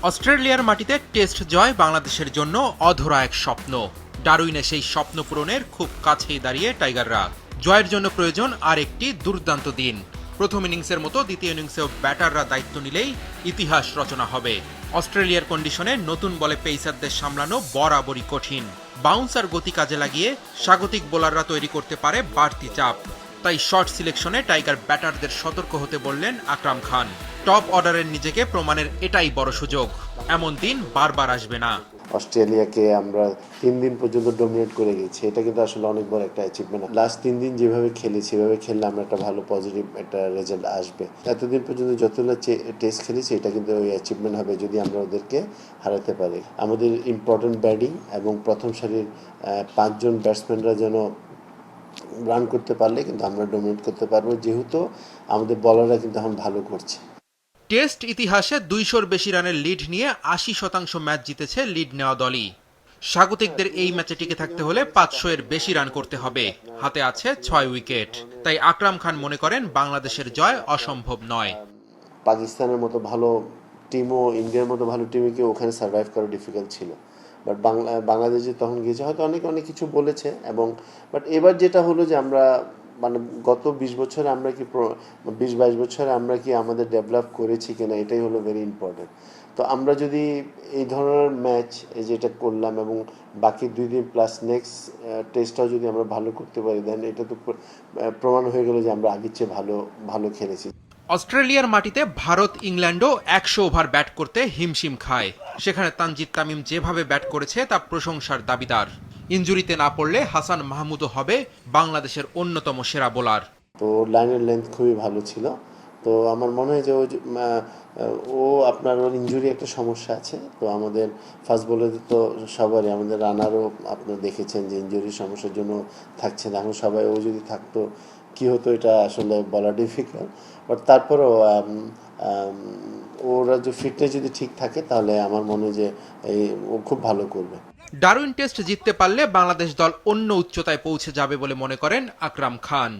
অস্ট্রেলিয়ার মাটিতে টেস্ট জয় বাংলাদেশের জন্য অধরা এক স্বপ্ন। ডারউইনে সেই স্বপ্ন পূরণের খুব কাছেই দাঁড়িয়ে টাইগাররা। জয়ের জন্য প্রয়োজন আর একটি দুর্দান্ত দিন। প্রথম ইনিংসের মতো দ্বিতীয় ইনিংসেও ব্যাটাররা দায়িত্ব নিলেই ইতিহাস রচনা হবে। অস্ট্রেলিয়ার কন্ডিশনে নতুন বলে পেসারদের সামলানো বরাবরই কঠিন। বাউন্স আর গতি কাজে লাগিয়ে স্বাগতিক বোলাররা তৈরি করতে পারে বাড়তি চাপ। তাই শর্ট সিলেকশনে টাইগার ব্যাটারদের সতর্ক হতে বললেন আকরাম খান। টপ অর্ডারের নিজেকে প্রমাণের এটাই বড় সুযোগ। এমন দিন বারবার আসবে না। অস্ট্রেলিয়াকে আমরা 3 দিন পর্যন্ত ডমিনেট করে গেছি, এটা কিন্তু আসলে অনেক বড় একটা অ্যাচিভমেন্ট। লাস্ট 3 দিন যেভাবে খেলেছি, এভাবে খেললে আমরা একটা ভালো পজিটিভ একটা রেজাল্ট আসবে। এতদিন পর্যন্ত যতগুলো টেস্ট খেলেছি, এটা কিন্তু ওই অ্যাচিভমেন্ট হবে যদি আমরা ওদেরকে হারাতে পারি। আমাদের ইম্পর্টেন্ট ব্যাটিং এবং প্রথম সারির 5 জন ব্যাটসম্যানরা যেন রান করতে পারলে কিন্তু আমরা ডমিনেট করতে পারবো, যেহেতু আমাদের বলাররা কিন্তু এখন ভালো করছে। টেস্ট ইতিহাসে 200-র বেশি রানের লিড নিয়ে 80% ম্যাচ জিতেছে লিড নেওয়া দলই। স্বাগতিকদের এই ম্যাচে টিকে থাকতে হলে 500-এর বেশি রান করতে হবে। হাতে আছে 6 উইকেট। তাই আকরাম খান মনে করেন বাংলাদেশের জয় অসম্ভব নয়। পাকিস্তানের মতো ভালো টিমও, ইন্ডিয়ার মতো ভালো টিমে কি ওখানে সার্ভাইভ করা ডিফিকাল্ট ছিল। বাট বাংলাদেশ যে তখন গিয়েছে, হয়তো অনেক কিছু বলেছে, এবং বাট এবার যেটা হলো যে আমরা মানে গত 20 বছরে আমরা কি 20-22 বছরে আমরা কি আমাদের ডেভেলপ করেছি কিনা, এটাই হলো ভেরি ইম্পর্টেন্ট। তো আমরা যদি এই ধরনের ম্যাচ এই যেটা করলাম এবং বাকি 2 দিন প্লাস নেক্সট টেস্টটাও যদি আমরা ভালো করতে পারি, দেন এটা তো প্রমাণ হয়ে গেল যে আমরা আগের চেয়ে ভালো খেলেছি। অস্ট্রেলিয়ার মাটিতে ভারত ইংল্যান্ডও 100 ওভার ব্যাট করতে হিমশিম খায়। সেখানে তানজিদ তামিম যেভাবে ব্যাট করেছে তা প্রশংসার দাবিদার। ইনজুরিতে না পড়লে হাসান মাহমুদও হবে বাংলাদেশের অন্যতম সেরা বোলার। তো লাইনের লেন্থ খুবই ভালো ছিল। তো আমার মনে হয় যে ও আপনার ওর ইনজুরি একটা সমস্যা আছে। তো আমাদের ফাস্ট বোলারদের তো সবারই, আমাদের রানারও আপনারা দেখেছেন যে ইনজুরির সমস্যার জন্য থাকছে না। এখন সবাই ও যদি থাকতো কি হতো এটা আসলে বলা ডিফিকাল্ট। বাট তারপরেও ওরা যে ফিটনেস যদি ঠিক থাকে, তাহলে আমার মনে হয় যে ও খুব ভালো করবে। ডারউইন টেস্ট জিততে পারলে বাংলাদেশ দল অন্য উচ্চতায় পৌঁছে যাবে বলে মনে করেন আকরাম খান।